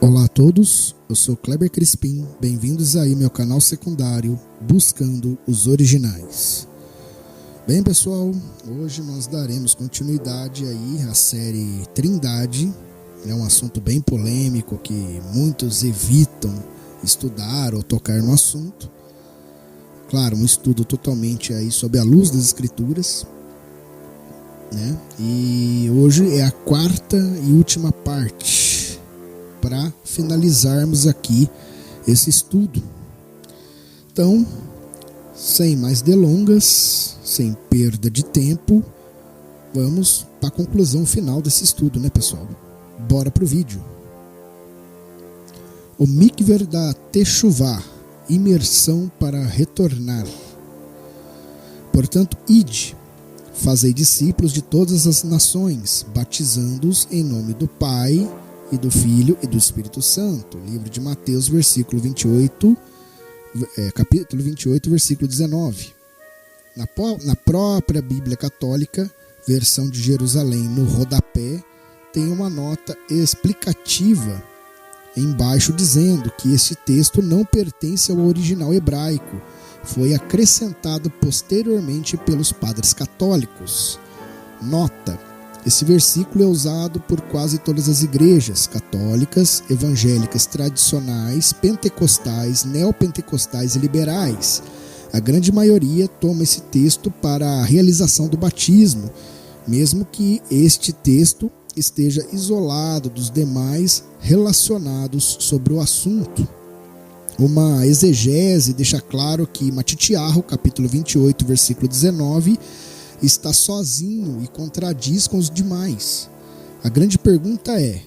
Olá a todos, eu sou Kleber Crispim, bem-vindos aí ao meu canal secundário Buscando os Originais. Bem pessoal, hoje nós daremos continuidade aí à série Trindade. É um assunto bem polêmico que muitos evitam estudar ou tocar no assunto. Claro, um estudo totalmente aí sob a luz das Escrituras, né? E hoje é a quarta e última parte para finalizarmos aqui esse estudo. Então, sem mais delongas, sem perda de tempo, vamos para a conclusão final desse estudo, né, pessoal? Bora pro vídeo. O Mikver da Techuvá, imersão para retornar. Portanto, ide, fazei discípulos de todas as nações, batizando-os em nome do Pai, e do Filho e do Espírito Santo. Livro de Mateus, capítulo 28, versículo 19. Na própria Bíblia Católica, versão de Jerusalém, no rodapé, tem uma nota explicativa embaixo dizendo que este texto não pertence ao original hebraico, foi acrescentado posteriormente pelos padres católicos. Nota: esse versículo é usado por quase todas as igrejas católicas, evangélicas tradicionais, pentecostais, neopentecostais e liberais. A grande maioria toma esse texto para a realização do batismo, mesmo que este texto esteja isolado dos demais relacionados sobre o assunto. Uma exegese deixa claro que Matitiarro, capítulo 28, versículo 19, está sozinho e contradiz com os demais. A grande pergunta é: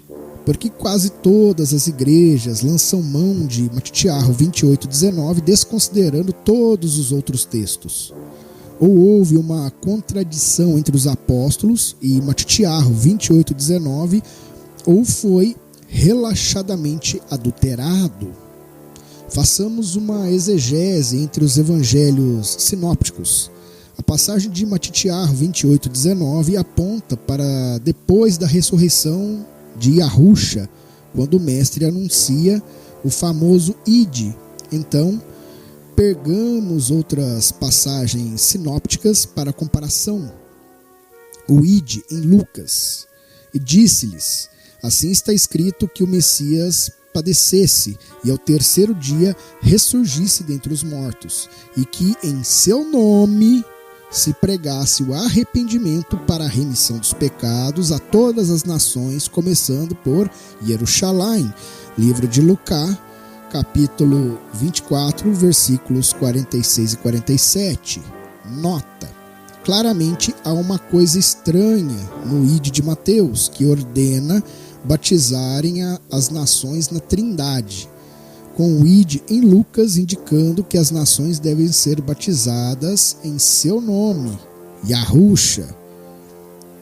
por que quase todas as igrejas lançam mão de Matitiarro 28:19, desconsiderando todos os outros textos? Ou houve uma contradição entre os apóstolos e Matitiarro 28:19, ou foi relaxadamente adulterado? Façamos uma exegese entre os evangelhos sinópticos. A passagem de Matitiarro 28:19 aponta para depois da ressurreição de Yahusha, quando o mestre anuncia o famoso Ide. Então, pegamos outras passagens sinópticas para comparação. O Ide em Lucas. E disse-lhes: assim está escrito que o Messias padecesse e ao terceiro dia ressurgisse dentre os mortos, e que em seu nome se pregasse o arrependimento para a remissão dos pecados a todas as nações, começando por Jerusalém. Livro de Lucas, capítulo 24, versículos 46 e 47. Nota: claramente há uma coisa estranha no Ide de Mateus, que ordena batizarem as nações na Trindade, com o Ide em Lucas indicando que as nações devem ser batizadas em seu nome, Yahusha.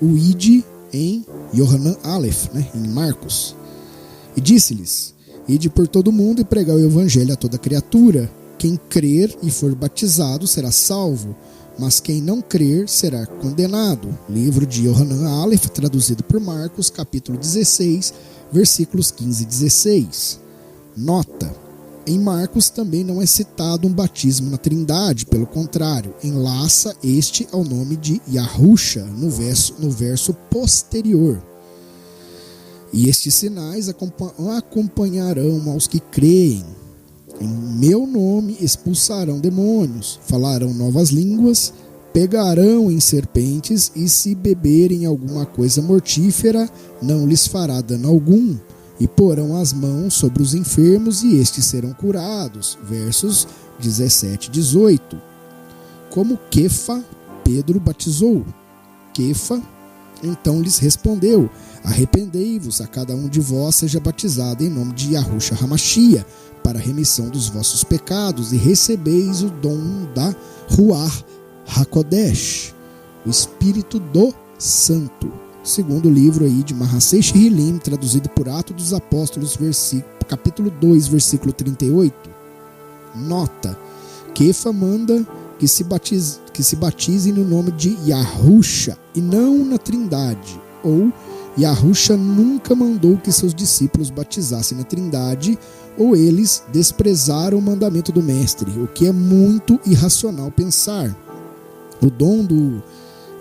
O Ide em Yohanan Aleph, em Marcos. E disse-lhes: ide por todo mundo e pregai o evangelho a toda criatura. Quem crer e for batizado será salvo, mas quem não crer será condenado. Livro de Yohanan Aleph, traduzido por Marcos, capítulo 16, versículos 15 e 16. Nota: em Marcos também não é citado um batismo na Trindade, pelo contrário, enlaça este ao nome de Yahusha no verso posterior. E estes sinais acompanharão aos que creem. Em meu nome expulsarão demônios, falarão novas línguas, pegarão em serpentes, e se beberem alguma coisa mortífera, não lhes fará dano algum. E porão as mãos sobre os enfermos e estes serão curados. Versos 17 e 18. Como Kefa, Pedro batizou. Kefa então lhes respondeu: arrependei-vos, a cada um de vós seja batizado em nome de Yahusha Hamashia, para a remissão dos vossos pecados, e recebeis o dom da Ruach HaKodesh, o Espírito do Santo. Segundo livro aí de Mahasei Shihilim, traduzido por Atos dos Apóstolos, capítulo 2, versículo 38. Nota: Kefa manda que se batizem no nome de Yahusha e não na Trindade, ou Yahusha nunca mandou que seus discípulos batizassem na Trindade, ou eles desprezaram o mandamento do Mestre, o que é muito irracional pensar. O dom do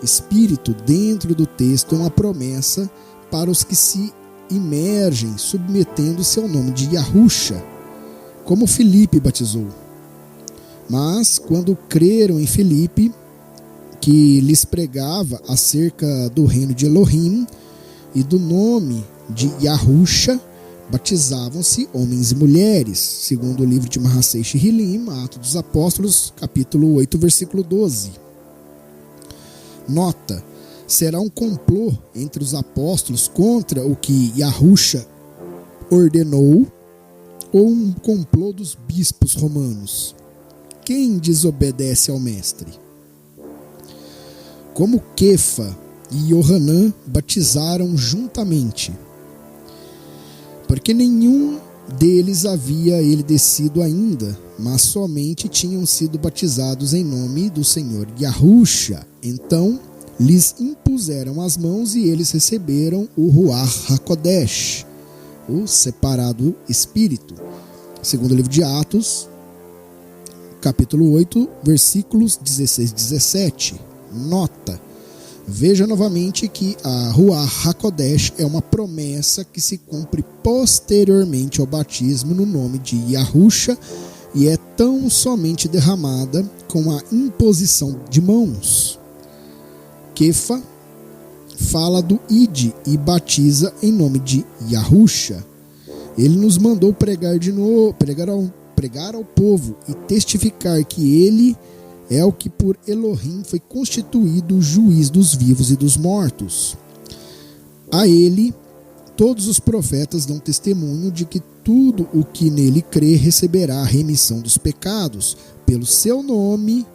Espírito dentro do texto é uma promessa para os que se imergem, submetendo-se ao nome de Yahusha, como Filipe batizou. Mas, quando creram em Filipe, que lhes pregava acerca do reino de Elohim e do nome de Yahusha, batizavam-se homens e mulheres, segundo o livro de Mahasei Shihilim, Atos dos Apóstolos, capítulo 8, versículo 12. Nota: será um complô entre os apóstolos contra o que Yahusha ordenou, ou um complô dos bispos romanos? Quem desobedece ao mestre? Como Kefa e Yohanan batizaram juntamente? Porque nenhum deles havia ele descido ainda, mas somente tinham sido batizados em nome do Senhor Yahusha. Então lhes impuseram as mãos e eles receberam o Ruach HaKodesh, o separado Espírito. Segundo o livro de Atos, capítulo 8, versículos 16 e 17. Nota: veja novamente que a Ruach HaKodesh é uma promessa que se cumpre posteriormente ao batismo no nome de Yahusha e é tão somente derramada com a imposição de mãos. Kefa fala do Ide e batiza em nome de Yahusha. Ele nos mandou pregar ao povo e testificar que ele é o que por Elohim foi constituído o juiz dos vivos e dos mortos. A ele, todos os profetas dão testemunho de que tudo o que nele crê receberá a remissão dos pecados, pelo seu nome,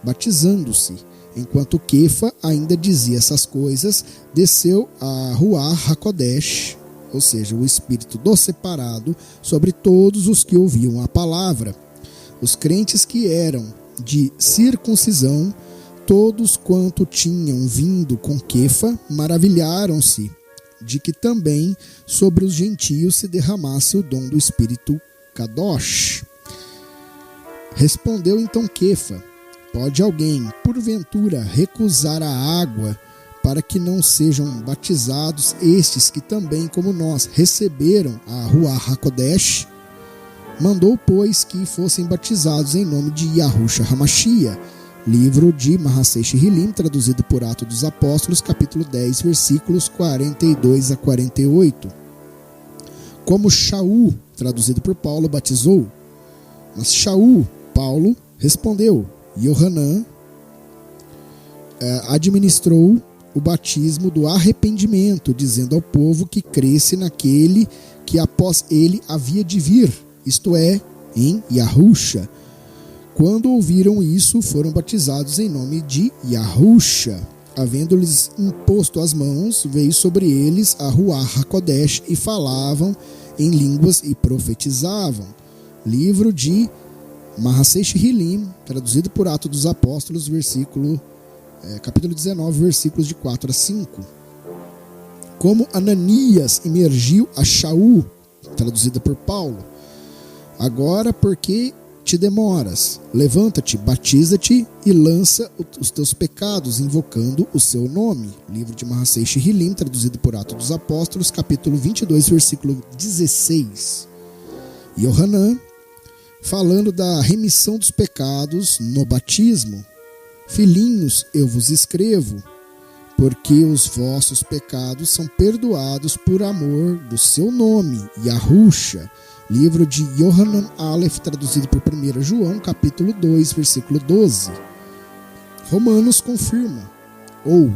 batizando-se. Enquanto Kefa ainda dizia essas coisas, desceu a Ruach HaKodesh, ou seja, o Espírito do separado, sobre todos os que ouviam a palavra. Os crentes que eram de circuncisão, todos quanto tinham vindo com Kefa, maravilharam-se de que também sobre os gentios se derramasse o dom do Espírito Kadosh. Respondeu então Kefa: pode alguém, porventura, recusar a água para que não sejam batizados estes que também, como nós, receberam a Ruach HaKodesh? Mandou, pois, que fossem batizados em nome de Yahusha HaMashiach. Livro de Mahasei Shihilim, traduzido por Atos dos Apóstolos, capítulo 10, versículos 42 a 48. Como Shaul, traduzido por Paulo, batizou. Mas Shaul, Paulo, respondeu. Yohanan administrou o batismo do arrependimento, dizendo ao povo que cresce naquele que após ele havia de vir, isto é, em Yahusha. Quando ouviram isso, foram batizados em nome de Yahusha. Havendo-lhes imposto as mãos, veio sobre eles a Ruach HaKodesh e falavam em línguas e profetizavam. Livro de Mahasei Shihilim, traduzido por Atos dos Apóstolos, capítulo 19, versículos de 4 a 5. Como Ananias emergiu a Shaul, traduzida por Paulo. Agora, por que te demoras? Levanta-te, batiza-te e lança os teus pecados, invocando o seu nome. Livro de Mahasei Shihilim, traduzido por Atos dos Apóstolos, capítulo 22, versículo 16. Yohanan, falando da remissão dos pecados no batismo. Filhinhos, eu vos escrevo, porque os vossos pecados são perdoados por amor do seu nome, Yahusha. Livro de Yohanan Aleph, traduzido por 1 João, capítulo 2, versículo 12. Romanos confirma, ou,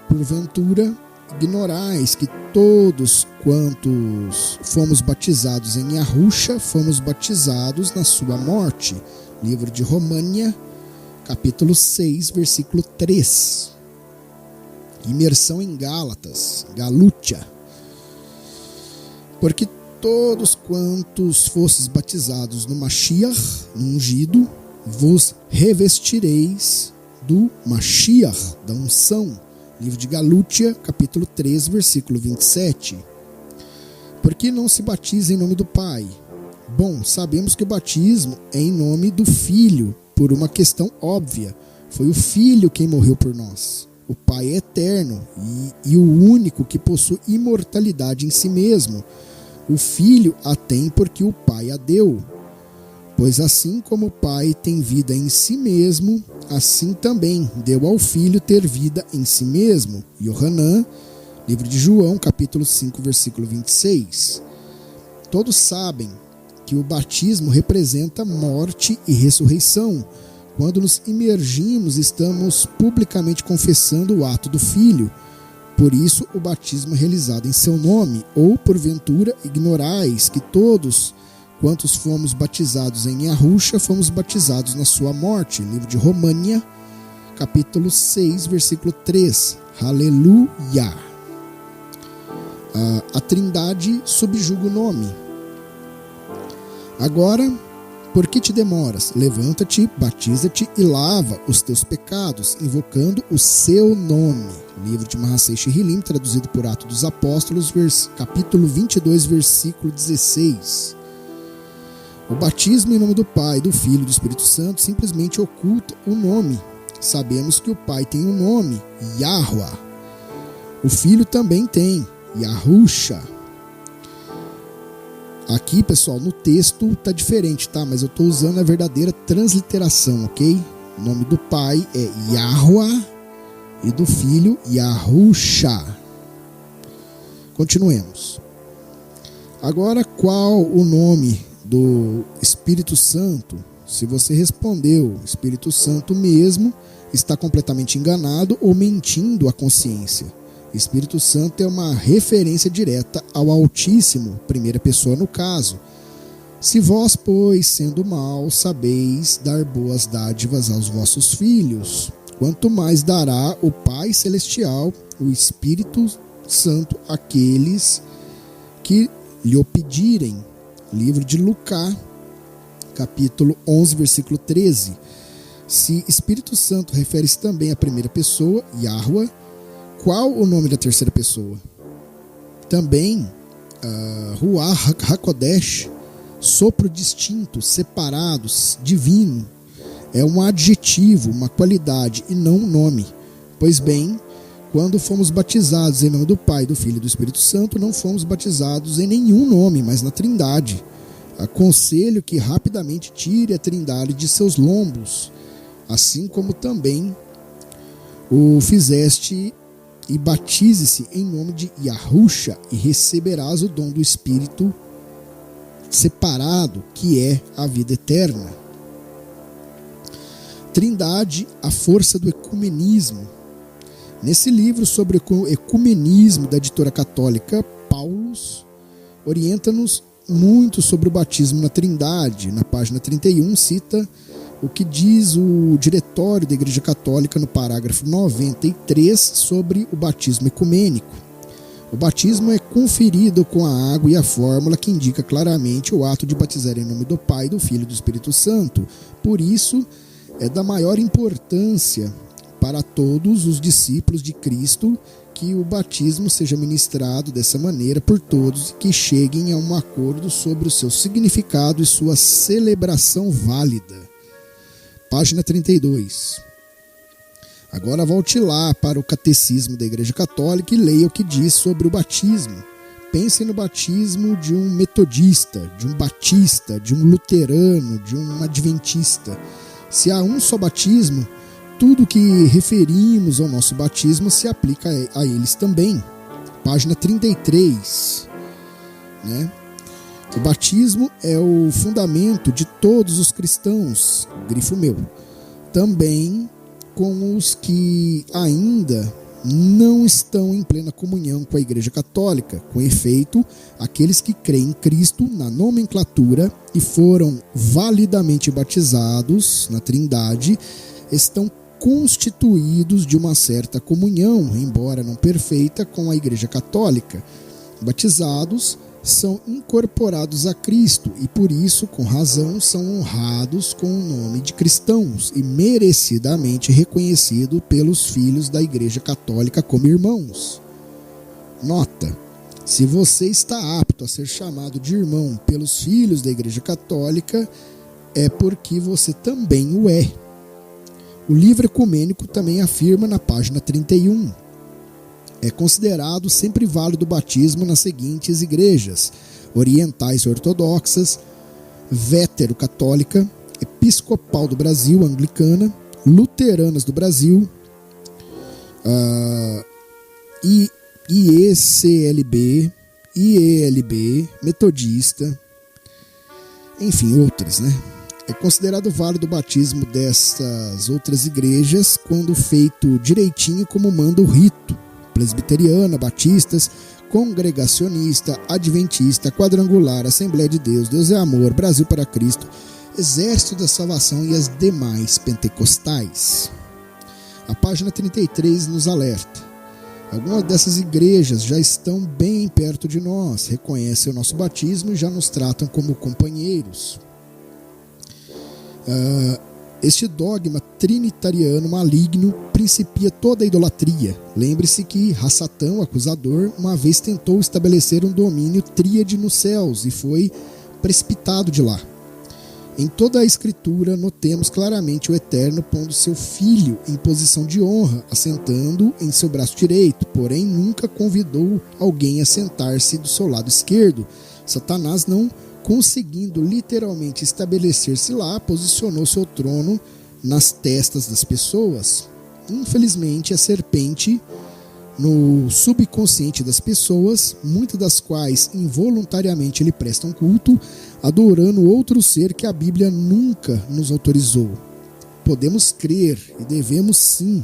porventura, ignorais que todos quantos fomos batizados em Yahusha, fomos batizados na sua morte. Livro de România, capítulo 6, versículo 3. Imersão em Gálatas, Galúcia. Porque todos quantos fosses batizados no Mashiach, no ungido, vos revestireis do Mashiach, da unção. Livro de Galúcia, capítulo 3, versículo 27. Por que não se batiza em nome do Pai? Bom, sabemos que o batismo é em nome do Filho, por uma questão óbvia. Foi o Filho quem morreu por nós. O Pai é eterno e o único que possui imortalidade em si mesmo. O Filho a tem porque o Pai a deu. Pois assim como o Pai tem vida em si mesmo, assim também deu ao Filho ter vida em si mesmo. Yohanan, livro de João, capítulo 5, versículo 26. Todos sabem que o batismo representa morte e ressurreição. Quando nos imergimos, estamos publicamente confessando o ato do Filho. Por isso, o batismo é realizado em seu nome. Ou, porventura, ignorais que todos quantos fomos batizados em Yahusha, fomos batizados na sua morte. Livro de România, capítulo 6, versículo 3. Aleluia! A Trindade subjuga o nome. Agora, por que te demoras? Levanta-te, batiza-te e lava os teus pecados, invocando o seu nome. Livro de Mahasei Shirilim, traduzido por Atos dos Apóstolos, capítulo 22, versículo 16. O batismo em nome do Pai, do Filho e do Espírito Santo simplesmente oculta o nome. Sabemos que o Pai tem um nome, Yahweh. O Filho também tem, Yahusha. Aqui, pessoal, no texto está diferente, tá? Mas eu estou usando a verdadeira transliteração, ok? O nome do Pai é Yahweh e do Filho, Yahusha. Continuemos. Agora, qual o nome do Espírito Santo? Se você respondeu Espírito Santo mesmo, está completamente enganado ou mentindo à consciência. Espírito Santo é uma referência direta ao Altíssimo, primeira pessoa no caso. Se vós, pois, sendo maus, sabeis dar boas dádivas aos vossos filhos, quanto mais dará o Pai Celestial, o Espírito Santo, àqueles que lhe o pedirem. Livro de Lucas, capítulo 11, versículo 13. Se Espírito Santo refere-se também à primeira pessoa, Yahweh, qual o nome da terceira pessoa? Também, Ruach HaKodesh, sopro distinto, separado, divino, é um adjetivo, uma qualidade e não um nome. Pois bem, quando fomos batizados em nome do Pai, do Filho e do Espírito Santo, não fomos batizados em nenhum nome, mas na Trindade. Aconselho que rapidamente tire a Trindade de seus lombos, assim como também o fizeste, e batize-se em nome de Yahusha, e receberás o dom do Espírito separado, que é a vida eterna. Trindade, a força do ecumenismo. Nesse livro sobre o ecumenismo da editora católica, Paulus orienta-nos muito sobre o batismo na Trindade. Na página 31 cita o que diz o diretório da Igreja Católica no parágrafo 93 sobre o batismo ecumênico. O batismo é conferido com a água e a fórmula que indica claramente o ato de batizar em nome do Pai, do Filho e do Espírito Santo. Por isso, é da maior importância para todos os discípulos de Cristo que o batismo seja ministrado dessa maneira por todos e que cheguem a um acordo sobre o seu significado e sua celebração válida. Página 32. Agora volte lá para o Catecismo da Igreja Católica e leia o que diz sobre o batismo. Pense no batismo de um metodista, de um batista, de um luterano, de um adventista. Se há um só batismo, tudo que referimos ao nosso batismo se aplica a eles também. Página 33. Né? O batismo é o fundamento de todos os cristãos, grifo meu. Também com os que ainda não estão em plena comunhão com a Igreja Católica. Com efeito, aqueles que creem em Cristo na nomenclatura e foram validamente batizados na Trindade estão constituídos de uma certa comunhão, embora não perfeita, com a Igreja Católica. Batizados são incorporados a Cristo e por isso, com razão, são honrados com o nome de cristãos e merecidamente reconhecidos pelos filhos da Igreja Católica como irmãos. Nota: se você está apto a ser chamado de irmão pelos filhos da Igreja Católica, é porque você também o é. O livro ecumênico também afirma na página 31. É considerado sempre válido o batismo nas seguintes igrejas: orientais ortodoxas, vétero-católica, episcopal do Brasil, anglicana, luteranas do Brasil, IECLB, IELB, metodista, enfim, outras, né? É considerado válido o batismo dessas outras igrejas quando feito direitinho como manda o rito: presbiteriana, batistas, congregacionista, adventista, quadrangular, Assembleia de Deus, Deus é Amor, Brasil para Cristo, Exército da Salvação e as demais pentecostais. A página 33 nos alerta: algumas dessas igrejas já estão bem perto de nós, reconhecem o nosso batismo e já nos tratam como companheiros. Este dogma trinitariano maligno principia toda a idolatria. Lembre-se que Satã, o acusador, uma vez tentou estabelecer um domínio tríade nos céus e foi precipitado de lá. Em toda a Escritura notemos claramente o Eterno pondo seu Filho em posição de honra, assentando em seu braço direito, porém nunca convidou alguém a sentar-se do seu lado esquerdo. Satanás, não conseguindo literalmente estabelecer-se lá, posicionou seu trono nas testas das pessoas. Infelizmente, a serpente no subconsciente das pessoas, muitas das quais involuntariamente lhe prestam culto, adorando outro ser que a Bíblia nunca nos autorizou. Podemos crer e devemos sim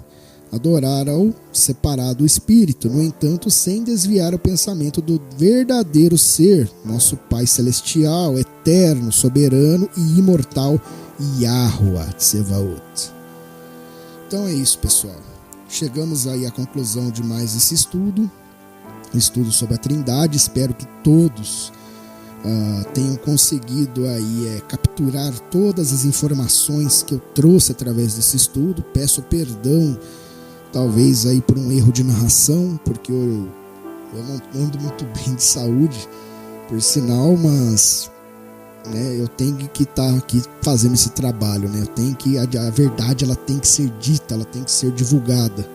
adorar ao separado Espírito, no entanto, sem desviar o pensamento do verdadeiro ser, nosso Pai Celestial, eterno, soberano e imortal, Yahuwah Tsevaot. Então é isso, pessoal. Chegamos aí à conclusão de mais esse estudo, sobre a Trindade. Espero que todos tenham conseguido aí capturar todas as informações que eu trouxe através desse estudo. Peço perdão, talvez aí por um erro de narração, porque eu não ando muito bem de saúde, por sinal, mas né, eu tenho que estar aqui fazendo esse trabalho, né? Eu tenho que, a verdade ela tem que ser dita, ela tem que ser divulgada.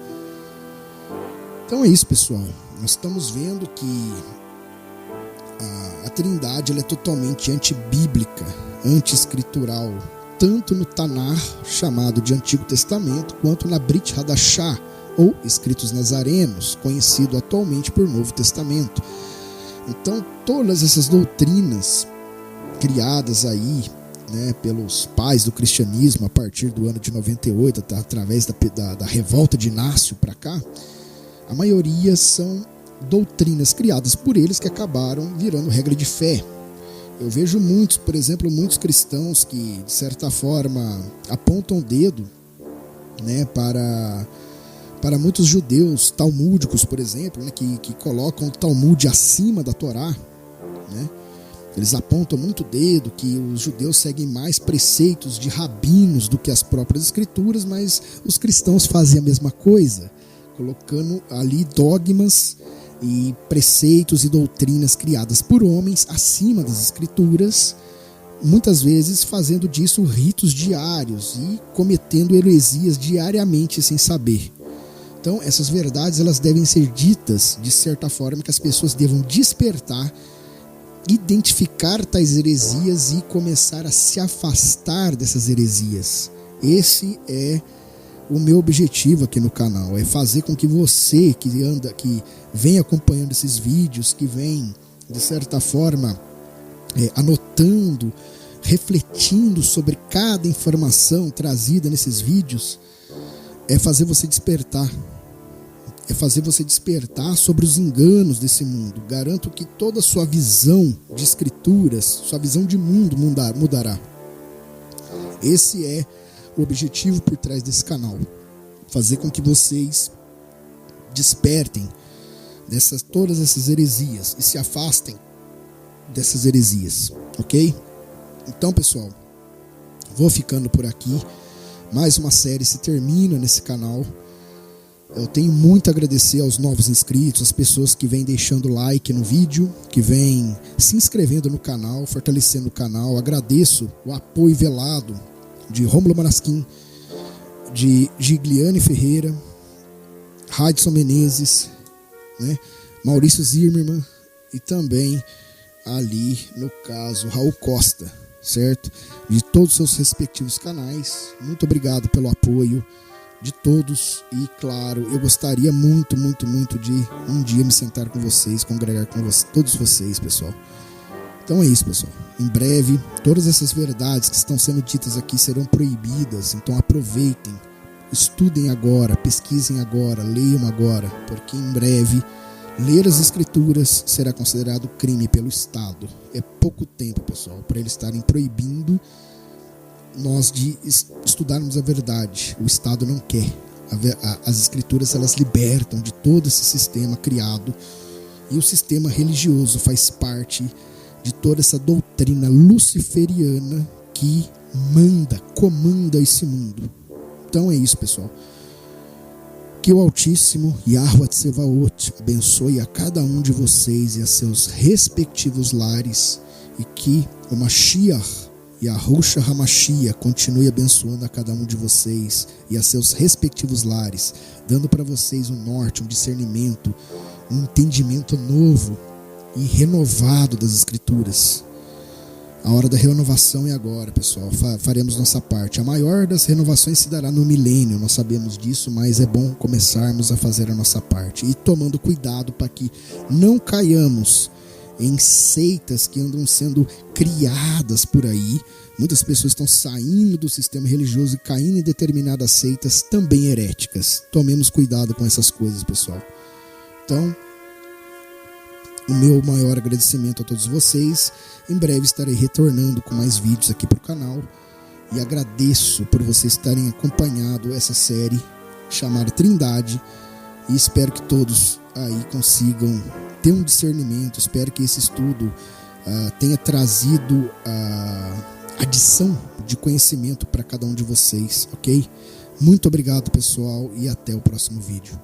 Então é isso, pessoal. Nós estamos vendo que a Trindade ela é totalmente antibíblica, anti-escritural, tanto no Tanar, chamado de Antigo Testamento, quanto na Brit Hadashah, ou Escritos Nazarenos, conhecido atualmente por Novo Testamento. Então, todas essas doutrinas criadas aí, né, pelos pais do cristianismo a partir do ano de 98, através da revolta de Inácio para cá, a maioria são doutrinas criadas por eles que acabaram virando regra de fé. Eu vejo muitos, por exemplo, muitos cristãos que, de certa forma, apontam o dedo, né, para muitos judeus talmúdicos, por exemplo, né, que colocam o Talmud acima da Torá, né? Eles apontam muito o dedo que os judeus seguem mais preceitos de rabinos do que as próprias escrituras, mas os cristãos fazem a mesma coisa, colocando ali dogmas e preceitos e doutrinas criadas por homens acima das escrituras, muitas vezes fazendo disso ritos diários e cometendo heresias diariamente sem saber. Então essas verdades elas devem ser ditas de certa forma que as pessoas devam despertar, identificar tais heresias e começar a se afastar dessas heresias. Esse é o meu objetivo aqui no canal, é fazer com que você que vem acompanhando esses vídeos, que vem de certa forma anotando, refletindo sobre cada informação trazida nesses vídeos, é fazer você despertar. É fazer você despertar sobre os enganos desse mundo. Garanto que toda a sua visão de escrituras, sua visão de mundo mudará. Esse é o objetivo por trás desse canal. Fazer com que vocês despertem todas essas heresias e se afastem dessas heresias, ok? Então, pessoal, vou ficando por aqui. Mais uma série se termina nesse canal. Eu tenho muito a agradecer aos novos inscritos, as pessoas que vêm deixando like no vídeo, que vêm se inscrevendo no canal, fortalecendo o canal. Agradeço o apoio velado de Rômulo Marasquim, de Gigliane Ferreira, Radson Menezes, né, Maurício Zimmermann e também ali, no caso, Raul Costa, certo? De todos os seus respectivos canais. Muito obrigado pelo apoio de todos e, claro, eu gostaria muito de um dia me sentar com vocês, congregar com todos vocês, pessoal. Então é isso, pessoal. Em breve, todas essas verdades que estão sendo ditas aqui serão proibidas, então aproveitem, estudem agora, pesquisem agora, leiam agora, porque em breve ler as escrituras será considerado crime pelo Estado. É pouco tempo, pessoal, para eles estarem proibindo nós de estudarmos a verdade. O Estado não quer. As escrituras, elas libertam de todo esse sistema criado, e o sistema religioso faz parte de toda essa doutrina luciferiana que comanda esse mundo. Então é isso, pessoal. Que o Altíssimo Yahuwah Tsevaot abençoe a cada um de vocês e a seus respectivos lares, e que o Mashiach Yahushua HaMashiach continue abençoando a cada um de vocês e a seus respectivos lares, dando para vocês um norte, um discernimento, um entendimento novo e renovado das Escrituras. A hora da renovação é agora, pessoal. Faremos nossa parte. A maior das renovações se dará no milênio, nós sabemos disso, mas é bom começarmos a fazer a nossa parte e tomando cuidado para que não caiamos em seitas que andam sendo criadas por aí. Muitas pessoas estão saindo do sistema religioso e caindo em determinadas seitas também heréticas. Tomemos cuidado com essas coisas, pessoal. Então, o meu maior agradecimento a todos vocês. Em breve estarei retornando com mais vídeos aqui para o canal, e agradeço por vocês estarem acompanhando essa série chamada Trindade, e espero que todos aí consigam ter um discernimento. Espero que esse estudo tenha trazido adição de conhecimento para cada um de vocês, ok? Muito obrigado, pessoal, e até o próximo vídeo.